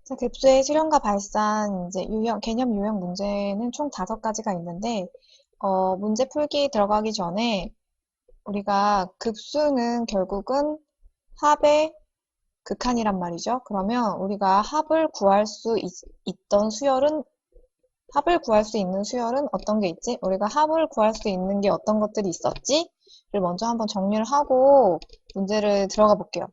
자, 급수의 실현과 발산, 이제 개념 유형 문제는 총 5가지가 있는데, 문제 풀기 들어가기 전에 우리가 급수는 결국은 합의 극한이란 말이죠. 그러면 우리가 합을 구할 수 있는 수열은 어떤 게 있지? 우리가 합을 구할 수 있는 게 어떤 것들이 있었지? 를 먼저 한번 정리를 하고 문제를 들어가 볼게요.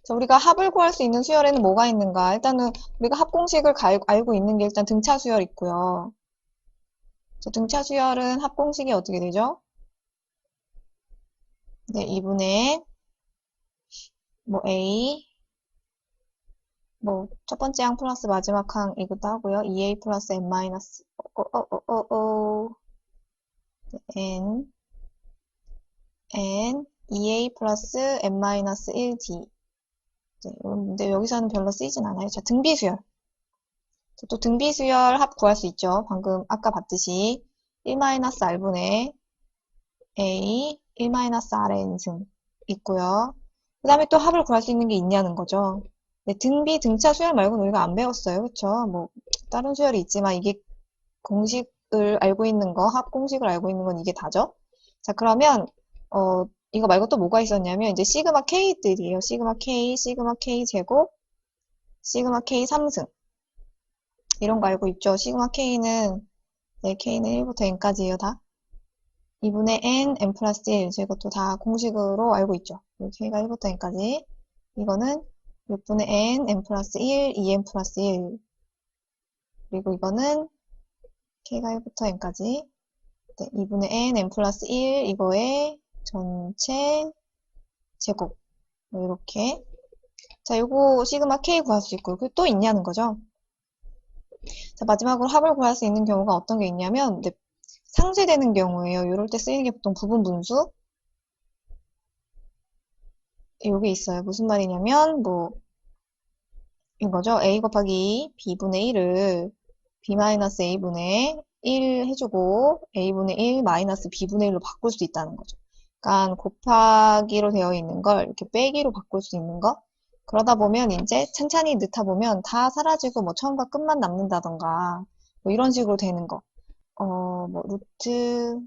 자, 우리가 합을 구할 수 있는 수열에는 뭐가 있는가? 일단은 우리가 합 공식을 알고 있는 게 일단 등차 수열 있고요. 자, 등차 수열은 합 공식이 어떻게 되죠? 네, 2분의 뭐 A 뭐 첫 번째 항 플러스 마지막 항이기도 하고요. 2A 플러스 N 마이너스 N N 2A 플러스 N 마이너스 1D. 네, 근데 여기서는 별로 쓰이진 않아요. 자, 등비수열. 또 등비수열 합 구할 수 있죠. 방금 아까 봤듯이 1-R분의 A 1-Rn승 있고요. 그 다음에 또 합을 구할 수 있는 게 있냐는 거죠. 네, 등비, 등차 수열 말고는 우리가 안 배웠어요. 그쵸? 뭐 다른 수열이 있지만 이게 공식을 알고 있는 거, 합 공식을 알고 있는 건 이게 다죠. 자, 그러면 이거 말고 또 뭐가 있었냐면 이제 시그마 K들이에요. 시그마 K, 시그마 K 제곱, 시그마 K 3승. 이런 거 알고 있죠? 시그마 K는, 네, K는 1부터 N까지예요, 다. 2분의 N, N 플러스 1. 이것도 다 공식으로 알고 있죠? K가 1부터 N까지. 이거는 6분의 N, N 플러스 1, 2N 플러스 1. 그리고 이거는 K가 1부터 N까지. 네, 2분의 N, N 플러스 1. 이거의 전체 제곱. 뭐 이렇게. 자, 요거 시그마 K 구할 수 있고, 또 있냐는 거죠? 자, 마지막으로 합을 구할 수 있는 경우가 어떤 게 있냐면, 네, 상쇄되는 경우에요. 이럴 때 쓰이는 게 보통 부분 분수. 요게 있어요. 무슨 말이냐면, 뭐, 이거죠. A 곱하기 2, B분의 1을 B-A분의 1 해주고, A분의 1 마이너스 B분의 1로 바꿀 수 있다는 거죠. 그러니까 곱하기로 되어 있는 걸 이렇게 빼기로 바꿀 수 있는 거. 그러다 보면 이제 찬찬히 넣다 보면 다 사라지고 뭐 처음과 끝만 남는다던가 뭐 이런 식으로 되는 거. 뭐 루트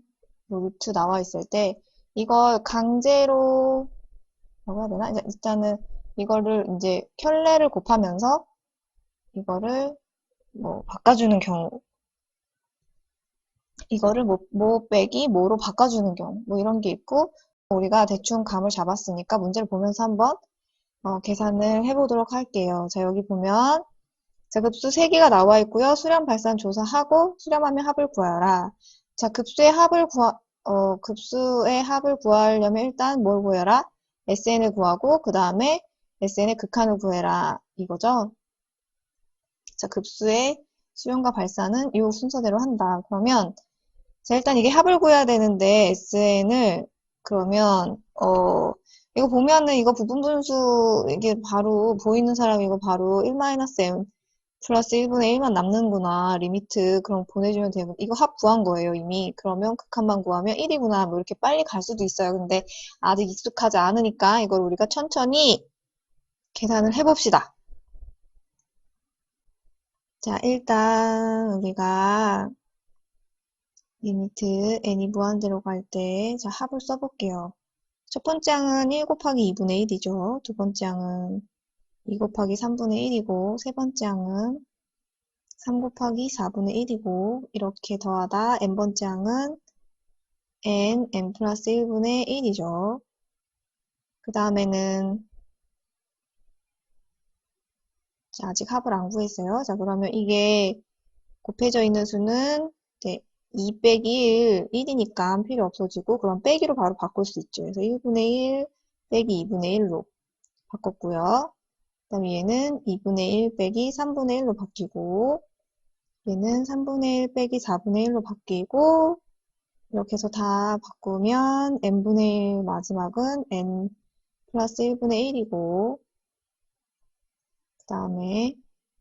나와 있을 때 이걸 강제로 뭐라고 해야 되나? 일단은 이거를 이제 켤레를 곱하면서 이거를 뭐 바꿔주는 경우, 이거를 뭐 빼기 뭐로 바꿔주는 경우, 뭐 이런 게 있고 우리가 대충 감을 잡았으니까 문제를 보면서 한번 계산을 해보도록 할게요. 자, 여기 보면 자, 급수 3개가 나와 있고요. 수렴, 발산, 조사하고 수렴하면 합을 구하라. 자, 급수의 합을 구하려면 일단 뭘 구해라? SN을 구하고 그 다음에 SN의 극한을 구해라. 이거죠? 자, 급수의 수렴과 발산은 이 순서대로 한다. 그러면 자, 일단 이게 합을 구해야 되는데 SN을 그러면 이거 보면은 이거 부분분수 이게 바로 보이는 사람 이거 바로 1-m 플러스 1분의 1만 남는구나. 리미트 그럼 보내주면 되고 이거 합 구한 거예요 이미. 그러면 극한만 구하면 1이구나. 뭐 이렇게 빨리 갈 수도 있어요. 근데 아직 익숙하지 않으니까 이걸 우리가 천천히 계산을 해봅시다. 자, 일단 우리가 리미트 n이 무한대로 갈 때, 자, 합을 써볼게요. 첫 번째 항은 1 곱하기 2분의 1이죠. 두 번째 항은 2 곱하기 3분의 1이고, 세 번째 항은 3 곱하기 4분의 1이고, 이렇게 더하다 n번째 항은 n 플러스 1분의 1이죠. 그 다음에는, 자, 아직 합을 안 구했어요. 자, 그러면 이게 곱해져 있는 수는, 네, 2 빼기 1, 1이니까 필요 없어지고, 그럼 빼기로 바로 바꿀 수 있죠. 그래서 1분의 1 빼기 2분의 1로 바꿨고요. 그 다음에 얘는 2분의 1 빼기 3분의 1로 바뀌고, 얘는 3분의 1 빼기 4분의 1로 바뀌고, 이렇게 해서 다 바꾸면 n분의 1 마지막은 n 플러스 1분의 1이고, 그 다음에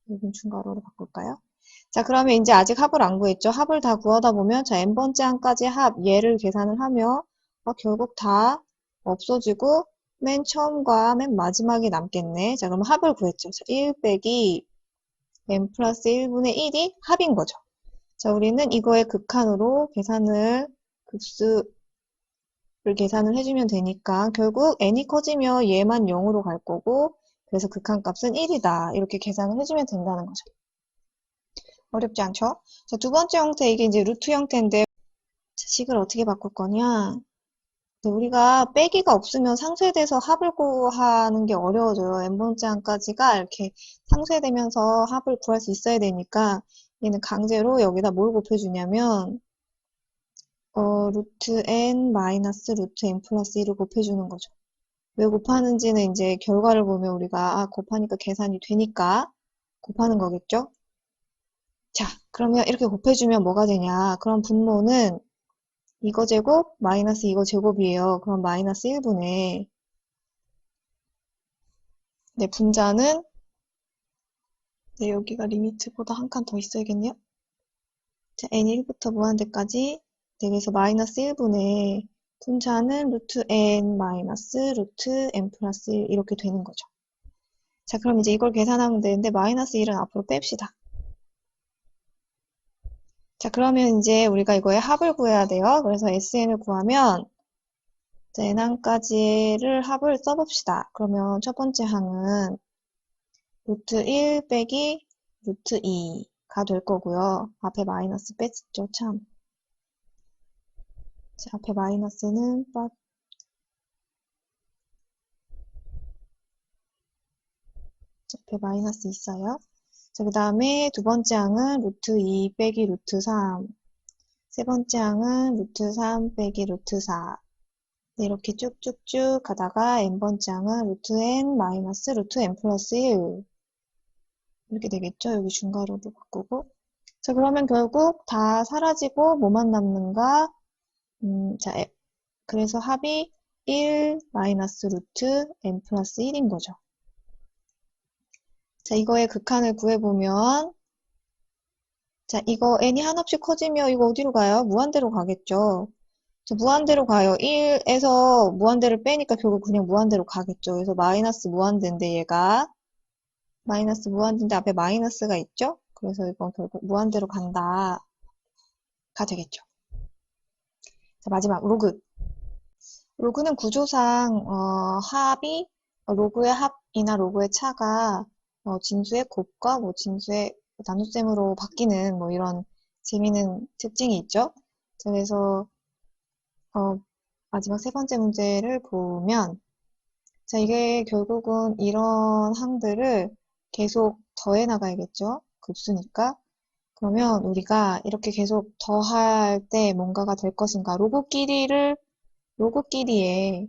여긴 중괄호로 바꿀까요? 자, 그러면 이제 아직 합을 안 구했죠? 합을 다 구하다 보면, 자, n번째 항까지 합, 얘를 계산을 하며, 결국 다 없어지고, 맨 처음과 맨 마지막이 남겠네. 자, 그럼 합을 구했죠. 자, 1 빼기 n 플러스 1분의 1이 합인 거죠. 자, 우리는 이거의 극한으로 급수를 계산을 해주면 되니까 결국 n이 커지면 얘만 0으로 갈 거고 그래서 극한값은 1이다. 이렇게 계산을 해주면 된다는 거죠. 어렵지 않죠? 자, 두 번째 형태, 이게 이제 루트 형태인데, 자, 식을 어떻게 바꿀 거냐? 우리가 빼기가 없으면 상쇄돼서 합을 구하는 게 어려워져요. n번째 항까지가 이렇게 상쇄되면서 합을 구할 수 있어야 되니까, 얘는 강제로 여기다 뭘 곱해주냐면, 루트 n 마이너스 루트 n 플러스 1을 곱해주는 거죠. 왜 곱하는지는 이제 결과를 보면 우리가, 곱하니까 계산이 되니까 곱하는 거겠죠? 자, 그러면 이렇게 곱해주면 뭐가 되냐? 그럼 분모는 이거 제곱 마이너스 이거 제곱이에요. 그럼 마이너스 1분의 네, 분자는 네, 여기가 리미트보다 한 칸 더 있어야겠네요. 자, n1부터 무한대까지 네, 그래서 마이너스 1분의 분자는 루트 n 마이너스 루트 n 플러스 1 이렇게 되는 거죠. 자, 그럼 이제 이걸 계산하면 되는데 마이너스 1은 앞으로 뺍시다. 자, 그러면 이제 우리가 이거의 합을 구해야 돼요. 그래서 SN을 구하면 자, n항까지를 합을 써봅시다. 그러면 첫 번째 항은 루트 1 빼기 루트 2가 될 거고요. 앞에 마이너스 뺐죠, 참. 자, 앞에 마이너스는 앞에 마이너스 있어요. 자, 그 다음에 두 번째 항은 루트 2 빼기 루트 3. 세 번째 항은 루트 3 빼기 루트 4. 네, 이렇게 쭉쭉쭉 가다가 n번째 항은 루트 n 마이너스 루트 n 플러스 1. 이렇게 되겠죠? 여기 중괄호로 바꾸고. 자, 그러면 결국 다 사라지고 뭐만 남는가? 자, 그래서 합이 1 마이너스 루트 n 플러스 1인 거죠. 자, 이거의 극한을 구해보면 자, 이거 n이 한없이 커지면 이거 어디로 가요? 무한대로 가겠죠. 자, 무한대로 가요. 1에서 무한대를 빼니까 결국 그냥 무한대로 가겠죠. 그래서 마이너스 무한대인데 얘가 마이너스 무한대인데 앞에 마이너스가 있죠? 그래서 이건 결국 무한대로 간다가 되겠죠. 자, 마지막 로그. 로그는 구조상 합이 로그의 합이나 로그의 차가 진수의 곱과 뭐 진수의 나눗셈으로 바뀌는 뭐 이런 재미있는 특징이 있죠. 자, 그래서 마지막 세 번째 문제를 보면 자, 이게 결국은 이런 항들을 계속 더해 나가야겠죠. 급수니까. 그러면 우리가 이렇게 계속 더할 때 뭔가가 될 것인가. 로그끼리의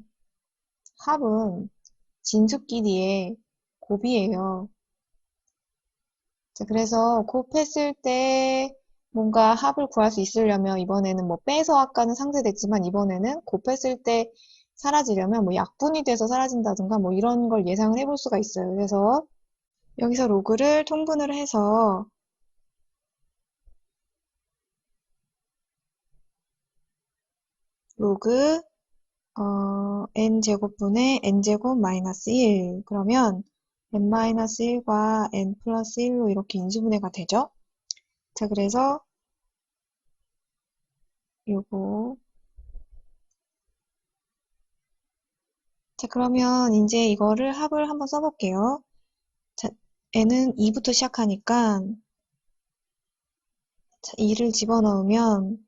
합은 진수끼리의 곱이에요. 자, 그래서 곱했을 때 뭔가 합을 구할 수 있으려면 이번에는 뭐 빼서 아까는 상쇄됐지만 이번에는 곱했을 때 사라지려면 뭐 약분이 돼서 사라진다든가 뭐 이런 걸 예상을 해볼 수가 있어요. 그래서 여기서 로그를 통분을 해서 로그 n제곱분의 n제곱 마이너스 1 그러면 n 마이너스 1과 n 플러스 1로 이렇게 인수분해가 되죠. 자, 그래서 요거 자, 그러면 이제 이거를 합을 한번 써볼게요. 자, n은 2부터 시작하니까 자, 2를 집어넣으면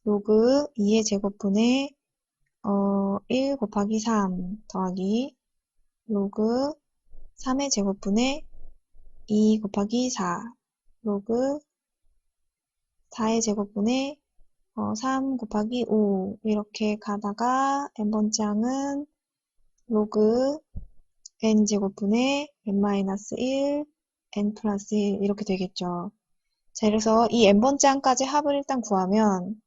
로그 2의 제곱분의 1 곱하기 3 더하기 로그 3의 제곱분의 2 곱하기 4 로그 4의 제곱분의 3 곱하기 5 이렇게 가다가 n번째 항은 로그 n제곱분의 n-1 n 플러스 1 이렇게 되겠죠. 자, 그래서 이 n번째 항까지 합을 일단 구하면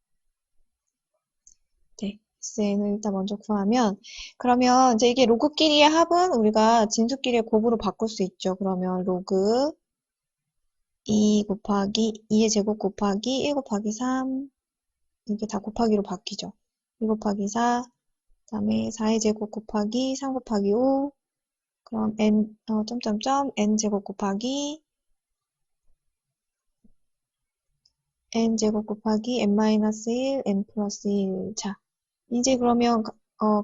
네, SN을 일단 먼저 구하면 그러면 이제 이게 로그끼리의 합은 우리가 진수끼리의 곱으로 바꿀 수 있죠. 그러면 로그 2 곱하기 2의 제곱 곱하기 1 곱하기 3 이게 다 곱하기로 바뀌죠. 1 곱하기 4 다음에 4의 제곱 곱하기 3 곱하기 5, 그럼 n 제곱 곱하기 n 제곱 곱하기 n-1, n 플러스 1. 자, 이제 그러면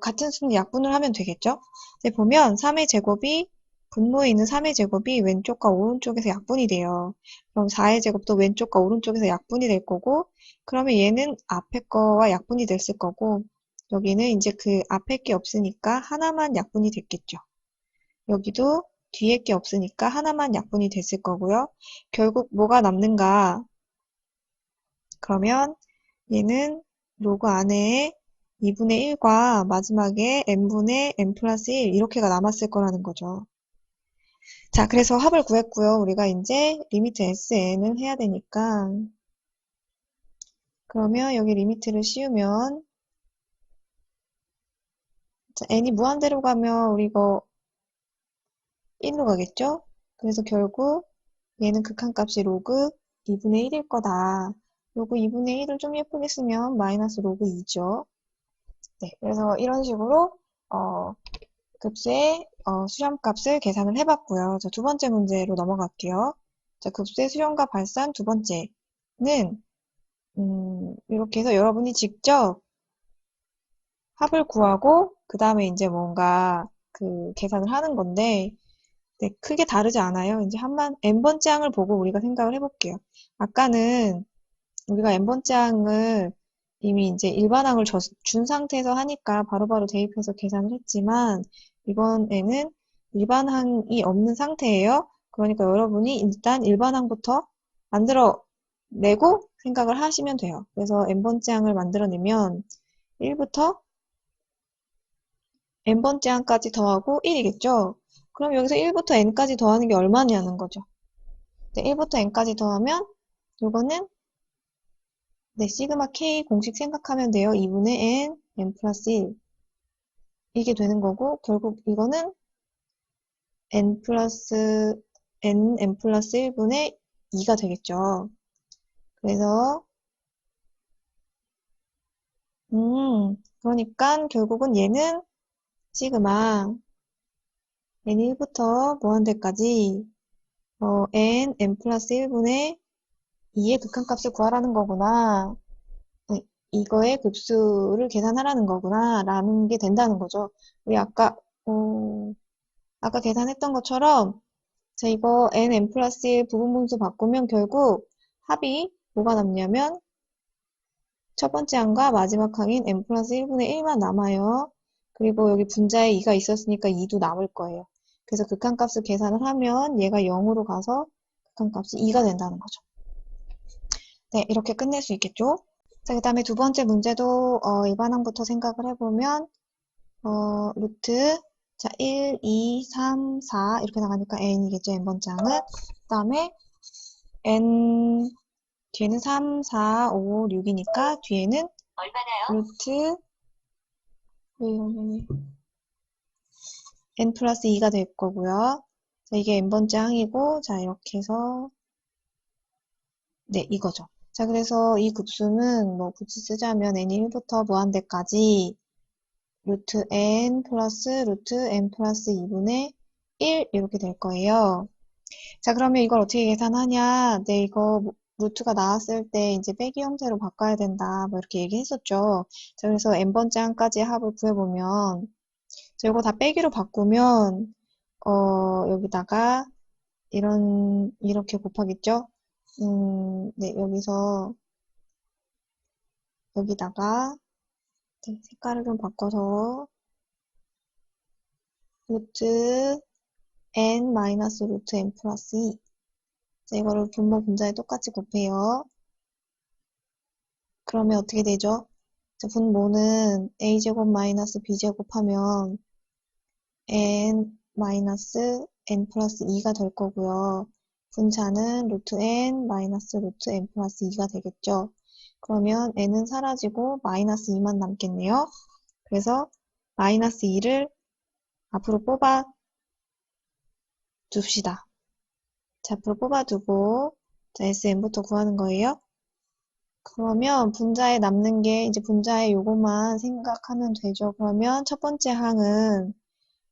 같은 수는 약분을 하면 되겠죠? 이제 보면 3의 제곱이 분모에 있는 3의 제곱이 왼쪽과 오른쪽에서 약분이 돼요. 그럼 4의 제곱도 왼쪽과 오른쪽에서 약분이 될 거고, 그러면 얘는 앞에 거와 약분이 됐을 거고, 여기는 이제 그 앞에 게 없으니까 하나만 약분이 됐겠죠. 여기도 뒤에 게 없으니까 하나만 약분이 됐을 거고요. 결국 뭐가 남는가? 그러면 얘는 로그 안에 2분의 1과 마지막에 n분의 n 플러스 1 이렇게가 남았을 거라는 거죠. 자, 그래서 합을 구했고요. 우리가 이제 리미트 SN을 해야 되니까 그러면 여기 리미트를 씌우면 자, n이 무한대로 가면 우리 이거 1로 가겠죠? 그래서 결국 얘는 극한값이 로그 2분의 1일 거다. 로그 2분의 1을 좀 예쁘게 쓰면 마이너스 로그 2죠. 네, 그래서 이런 식으로 급수의 수렴값을 계산을 해봤고요. 자, 두 번째 문제로 넘어갈게요. 자, 급수의 수렴값 발산 두 번째는 이렇게 해서 여러분이 직접 합을 구하고 그 다음에 이제 뭔가 그 계산을 하는 건데 네, 크게 다르지 않아요. 이제 n번째 항을 보고 우리가 생각을 해볼게요. 아까는 우리가 n번째 항을 이미 이제 일반항을 준 상태에서 하니까 바로바로 대입해서 계산을 했지만 이번에는 일반항이 없는 상태예요. 그러니까 여러분이 일단 일반항부터 만들어내고 생각을 하시면 돼요. 그래서 n번째 항을 만들어내면 1부터 n번째 항까지 더하고 1이겠죠. 그럼 여기서 1부터 n까지 더하는 게 얼마냐는 거죠. 네, 1부터 n까지 더하면 이거는 네, 시그마 K 공식 생각하면 돼요. 2분의 n 플러스 1. 이게 되는 거고, 결국 이거는 n 플러스 1분의 2가 되겠죠. 그래서, 그러니까 결국은 얘는 시그마 n1부터 무한대까지 n 플러스 1분의 2의 극한값을 구하라는 거구나. 네, 이거의 급수를 계산하라는 거구나. 라는 게 된다는 거죠. 우리 아까 계산했던 것처럼 자, 이거 n 플러스 1 부분분수 바꾸면 결국 합이 뭐가 남냐면 첫 번째 항과 마지막 항인 n 플러스 1분의 1만 남아요. 그리고 여기 분자에 2가 있었으니까 2도 남을 거예요. 그래서 극한값을 계산을 하면 얘가 0으로 가서 극한값이 2가 된다는 거죠. 네, 이렇게 끝낼 수 있겠죠? 자, 그 다음에 두 번째 문제도 일반항부터 생각을 해보면 루트 자 1, 2, 3, 4 이렇게 나가니까 n이겠죠, n번째 항은. 그 다음에 n 뒤에는 3, 4, 5, 6이니까 뒤에는 얼마나요? 루트 n 플러스 2가 될 거고요. 자, 이게 n번째 항이고 자 이렇게 해서 네 이거죠. 자 그래서 이 급수는 뭐 굳이 쓰자면 n이 1부터 무한대까지 루트 n 플러스 루트 n 플러스 2분의 1 이렇게 될 거예요. 자, 그러면 이걸 어떻게 계산하냐? 네, 이거 루트가 나왔을 때 이제 빼기 형태로 바꿔야 된다. 뭐 이렇게 얘기했었죠. 자, 그래서 n번째 항까지 합을 구해보면, 자, 이거 다 빼기로 바꾸면, 여기다가 이렇게 곱하겠죠? 네, 여기다가, 네, 색깔을 좀 바꿔서, 루트 n 마이너스 루트 n 플러스 2. 자, 이거를 분모 분자에 똑같이 곱해요. 그러면 어떻게 되죠? 자, 분모는 a제곱 마이너스 b제곱 하면 n 마이너스 n 플러스 2가 될 거고요. 분자는 루트 n 마이너스 루트 n 플러스 2가 되겠죠. 그러면 n은 사라지고 마이너스 2만 남겠네요. 그래서 마이너스 2를 앞으로 뽑아 둡시다. 자, 앞으로 뽑아두고 자, SN부터 구하는 거예요. 그러면 분자에 남는 게 이제 분자의 요것만 생각하면 되죠. 그러면 첫 번째 항은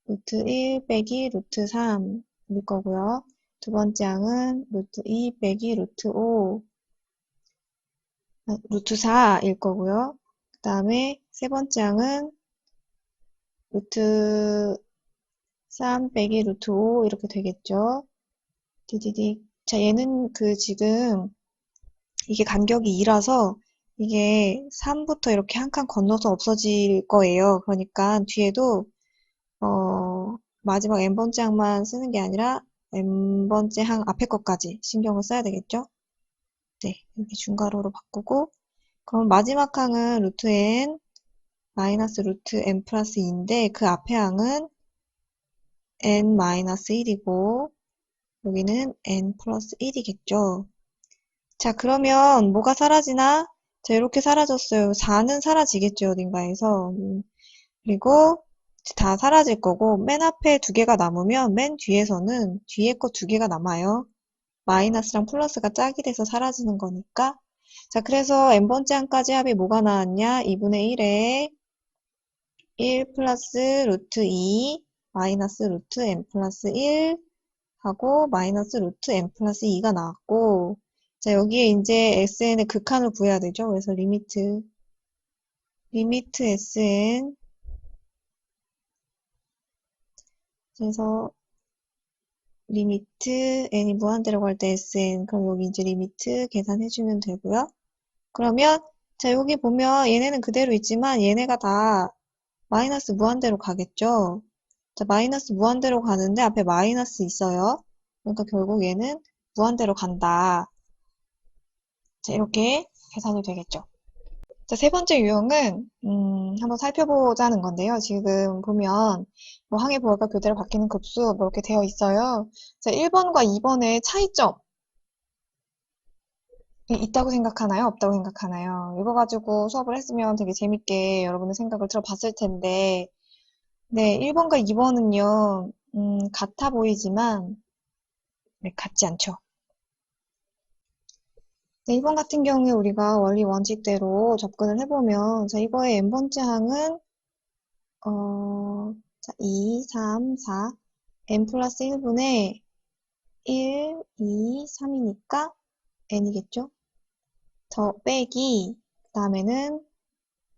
루트 1 빼기 루트 3일 거고요. 두 번째 항은 루트 2 빼기 루트 5, 루트 4일 거고요. 그 다음에 세 번째 항은 루트 3 빼기 루트 5 이렇게 되겠죠. 디디디. 자, 얘는 지금 이게 간격이 2라서 이게 3부터 이렇게 한 칸 건너서 없어질 거예요. 그러니까 뒤에도 마지막 n번째 항만 쓰는 게 아니라 n번째 항 앞에 것까지 신경을 써야 되겠죠? 네, 이렇게 중괄호로 바꾸고 그럼 마지막 항은 루트 n 마이너스 루트 n 플러스 2인데 그 앞에 항은 n 마이너스 1이고 여기는 n 플러스 1이겠죠. 자, 그러면 뭐가 사라지나? 자, 이렇게 사라졌어요. 4는 사라지겠죠, 어딘가에서. 그리고 다 사라질 거고, 맨 앞에 두 개가 남으면 맨 뒤에서는 뒤에 거 두 개가 남아요. 마이너스랑 플러스가 짝이 돼서 사라지는 거니까. 자, 그래서 n번째 항까지 합이 뭐가 나왔냐? 2분의 1에 1 플러스 루트 2 마이너스 루트 n 플러스 1 하고 마이너스 루트 n 플러스 2가 나왔고 자 여기에 이제 sn의 극한을 구해야 되죠. 그래서 리미트 sn 그래서 리미트 n이 무한대로 갈 때 sn 그럼 여기 이제 리미트 계산해주면 되고요. 그러면 자 여기 보면 얘네는 그대로 있지만 얘네가 다 마이너스 무한대로 가겠죠. 자 마이너스 무한대로 가는데 앞에 마이너스 있어요. 그러니까 결국 얘는 무한대로 간다. 자, 이렇게 계산이 되겠죠. 자, 세 번째 유형은 한번 살펴보자는 건데요. 지금 보면 뭐 항의 부호가 교대로 바뀌는 급수 뭐 이렇게 되어 있어요. 자, 1번과 2번의 차이점이 있다고 생각하나요? 없다고 생각하나요? 이거 가지고 수업을 했으면 되게 재밌게 여러분의 생각을 들어봤을 텐데 네, 1번과 2번은요. 같아 보이지만 네, 같지 않죠. 네, 2번 같은 경우에 우리가 원리 원칙대로 접근을 해보면 자, 이거의 n번째 항은 자, 2, 3, 4 n 플러스 1분의 1, 2, 3이니까 n이겠죠? 더 빼기 그 다음에는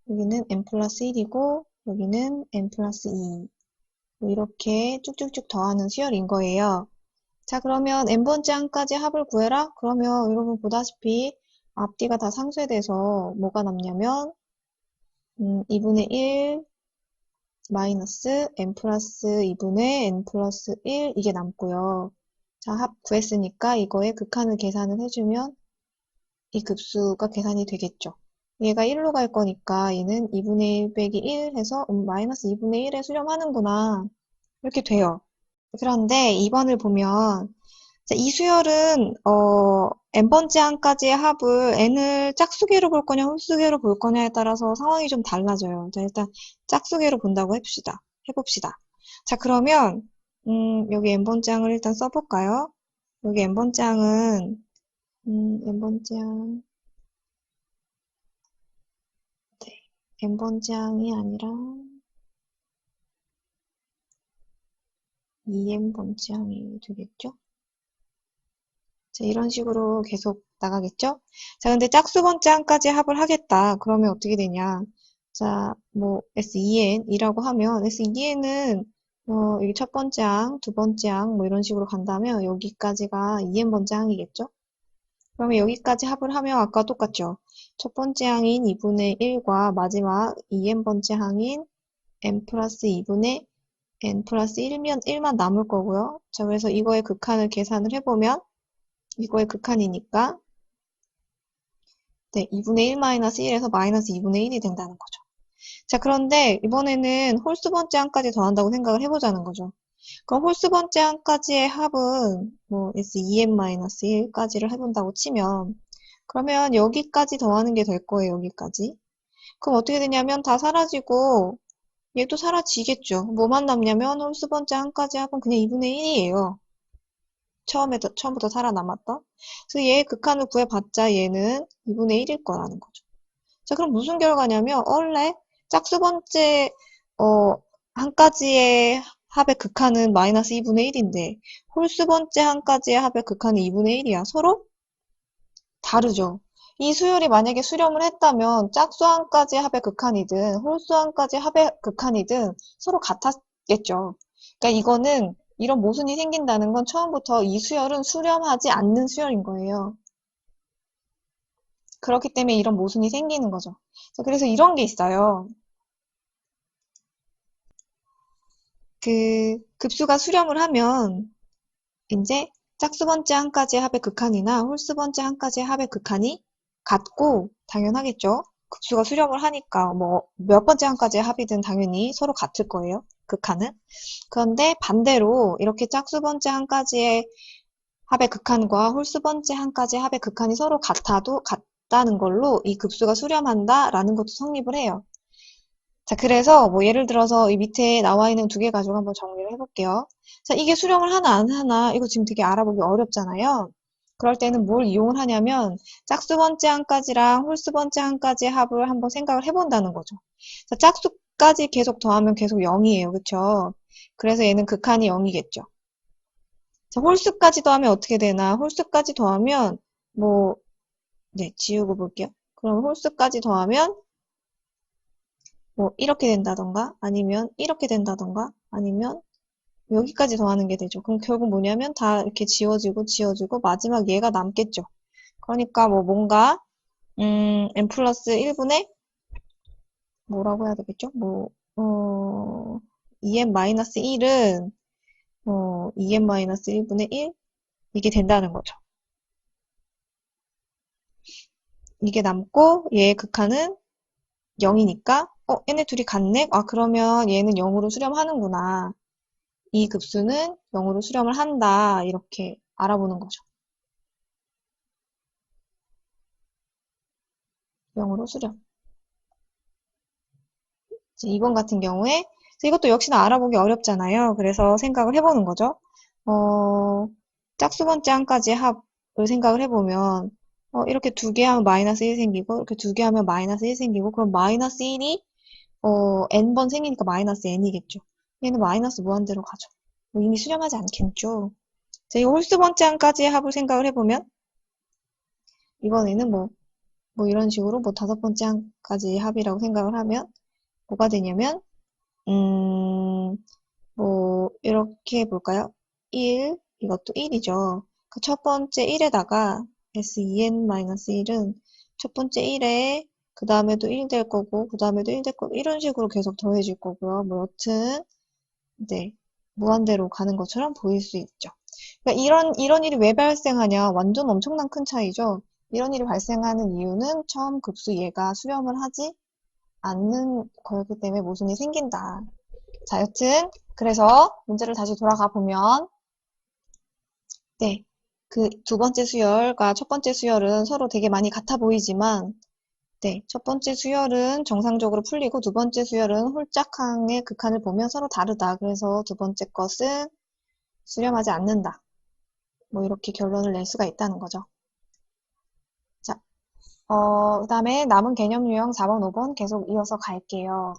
여기는 n 플러스 1이고 여기는 n 플러스 2 이렇게 쭉쭉쭉 더하는 수열인 거예요. 자, 그러면 n번째 항까지 합을 구해라? 그러면 여러분 보다시피 앞뒤가 다 상쇄돼서 뭐가 남냐면 2분의 1 마이너스 n 플러스 2분의 n 플러스 1 이게 남고요. 자, 합 구했으니까 이거의 극한을 계산을 해주면 이 급수가 계산이 되겠죠. 얘가 1로 갈 거니까 얘는 2분의 1 빼기 1 해서 마이너스 2분의 1에 수렴하는구나. 이렇게 돼요. 그런데 2번을 보면 자, 이 수열은 n번째 항까지의 합을 n을 짝수계로 볼 거냐 홀수계로 볼 거냐에 따라서 상황이 좀 달라져요. 자, 일단 짝수계로 본다고 해봅시다. 자, 그러면 여기 n번째 항을 일단 써볼까요? 여기 n번째 항은 n번째 항 네, n번째 항이 아니라 2n번째 항이 되겠죠? 자, 이런 식으로 계속 나가겠죠? 자, 근데 짝수번째 항까지 합을 하겠다. 그러면 어떻게 되냐? 자, 뭐, S2n이라고 하면, S2n은, 여기 첫 번째 항, 두 번째 항, 뭐 이런 식으로 간다면, 여기까지가 2n번째 항이겠죠? 그러면 여기까지 합을 하면 아까 똑같죠? 첫 번째 항인 2분의 1과 마지막 2n번째 항인 n 플러스 2분의 n 플러스 1면 1만 남을 거고요. 자, 그래서 이거의 극한을 계산을 해보면, 이거의 극한이니까 네, 2분의 1 마이너스 1에서 마이너스 2분의 1이 된다는 거죠. 자, 그런데 이번에는 홀수 번째 항까지 더한다고 생각을 해보자는 거죠. 그럼 홀수 번째 항까지의 합은 뭐 S2n-1까지를 해본다고 치면 그러면 여기까지 더하는 게 될 거예요, 여기까지. 그럼 어떻게 되냐면 다 사라지고 얘도 사라지겠죠. 뭐만 남냐면 홀수 번째 항까지 합은 그냥 2분의 1이에요. 처음부터 살아남았던. 그래서 얘의 극한을 구해봤자 얘는 2분의 1일 거라는 거죠. 자, 그럼 무슨 결과냐면, 원래 짝수 번째, 한 가지의 합의 극한은 마이너스 2분의 1인데, 홀수 번째 한 가지의 합의 극한은 2분의 1이야. 서로 다르죠. 이 수열이 만약에 수렴을 했다면 짝수 한 가지의 합의 극한이든 홀수 한 가지의 합의 극한이든 서로 같았겠죠. 그러니까 이거는 이런 모순이 생긴다는 건 처음부터 이 수열은 수렴하지 않는 수열인 거예요. 그렇기 때문에 이런 모순이 생기는 거죠. 그래서 이런 게 있어요. 그 급수가 수렴을 하면 이제 짝수 번째 한 가지의 합의 극한이나 홀수 번째 한 가지의 합의 극한이 같고 당연하겠죠. 급수가 수렴을 하니까 뭐 몇 번째 한 가지의 합이든 당연히 서로 같을 거예요. 극한은. 그런데 반대로 이렇게 짝수 번째 한 가지의 합의 극한과 홀수 번째 한 가지의 합의 극한이 서로 같다는 걸로 이 급수가 수렴한다라는 것도 성립을 해요. 자, 그래서 뭐 예를 들어서 이 밑에 나와 있는 두 개 가지고 한번 정리를 해볼게요. 자, 이게 수렴을 하나 안 하나 이거 지금 되게 알아보기 어렵잖아요. 그럴 때는 뭘 이용을 하냐면 짝수 번째 한 가지랑 홀수 번째 한 가지의 합을 한번 생각을 해본다는 거죠. 자, 짝수까지 계속 더하면 계속 0이에요. 그쵸? 그래서 얘는 극한이 0이겠죠. 자, 홀수까지 더하면 어떻게 되나? 홀수까지 더하면 뭐 네, 지우고 볼게요. 그럼 홀수까지 더하면 뭐 이렇게 된다던가 아니면 이렇게 된다던가 아니면 여기까지 더하는 게 되죠. 그럼 결국 뭐냐면 다 이렇게 지워지고 마지막 얘가 남겠죠. 그러니까 뭐 뭔가 n 플러스 1분의 뭐라고 해야 되겠죠? 뭐 2n 마이너스 1은 2n 마이너스 1분의 1 이게 된다는 거죠. 이게 남고 얘의 극한은 0이니까 얘네 둘이 같네? 아 그러면 얘는 0으로 수렴하는구나. 이 급수는 0으로 수렴을 한다. 이렇게 알아보는 거죠. 0으로 수렴. 2번 같은 경우에 이것도 역시나 알아보기 어렵잖아요. 그래서 생각을 해보는 거죠. 짝수 번째 한까지의 합을 생각을 해보면 이렇게 두 개 하면 마이너스 1 생기고 이렇게 두 개 하면 마이너스 1 생기고 그럼 마이너스 1이 n번 생기니까 마이너스 n이겠죠. 얘는 마이너스 무한대로 가죠. 이미 수렴하지 않겠죠. 자, 이 홀수 번째 한까지의 합을 생각을 해보면 이번에는 뭐 이런 식으로 뭐 다섯 번째 한까지의 합이라고 생각을 하면 뭐가 되냐면 뭐 이렇게 해볼까요? 1 이것도 1이죠. 그 첫 번째 1에다가 S2n-1은 첫 번째 1에 그 다음에도 1 될 거고 그 다음에도 1 될 거고 이런 식으로 계속 더해질 거고요. 뭐 여튼 네 무한대로 가는 것처럼 보일 수 있죠. 그러니까 이런 일이 왜 발생하냐? 완전 엄청난 큰 차이죠. 이런 일이 발생하는 이유는 처음 급수 얘가 수렴을 하지 않는 거였기 때문에 모순이 생긴다. 자, 여튼 그래서 문제를 다시 돌아가 보면 네, 그 두 번째 수열과 첫 번째 수열은 서로 되게 많이 같아 보이지만 네, 첫 번째 수열은 정상적으로 풀리고 두 번째 수열은 홀짝항의 극한을 보면 서로 다르다. 그래서 두 번째 것은 수렴하지 않는다. 뭐 이렇게 결론을 낼 수가 있다는 거죠. 자, 그 다음에 남은 개념 유형 4번, 5번 계속 이어서 갈게요.